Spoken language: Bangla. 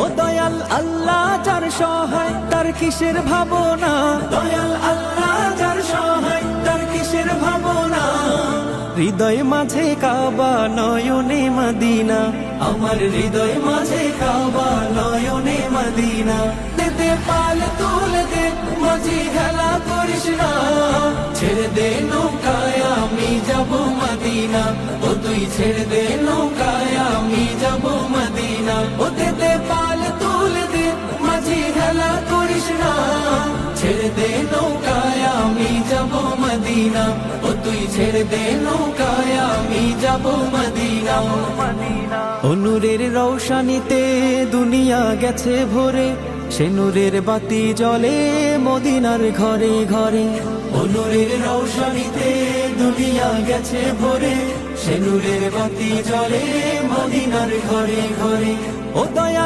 ও দয়াল আল্লাহ যার সহায় তার কিসের ভাবনা, দয়াল আল্লাহ যার সহায় তার কিসের ভাবনা। হৃদয় মাঝে কাবা নয়নে মদিনা, আমার হৃদয় মাঝে কাবা নয়নে মদিনা। দে পাল তুলে দে মাঝি খেলা করিস না, ছেড়ে দে নৌকায় আমি যাব মদিনা। ও তুই ছেড়ে দে নৌকায় আমি যাব মদিনা। ও দে পাল তুলে দে মাঝি খেলা করিস না, ছেড়ে দে নৌকায় আমি যাব মদিনা। ও তুই ছেড়ে দে নৌকায় আমি যাব মদিনা। ও নূরের রৌশনীতে দুনিয়া গেছে ভরে, সে নূরের বাতি জ্বলে মদিনার ঘরে ঘরে। ও নূরের রৌশনীতে দুনিয়া গেছে ভরে, সে নূরের বাতি জ্বলে মদিনার ঘরে ঘরে। ও দয়া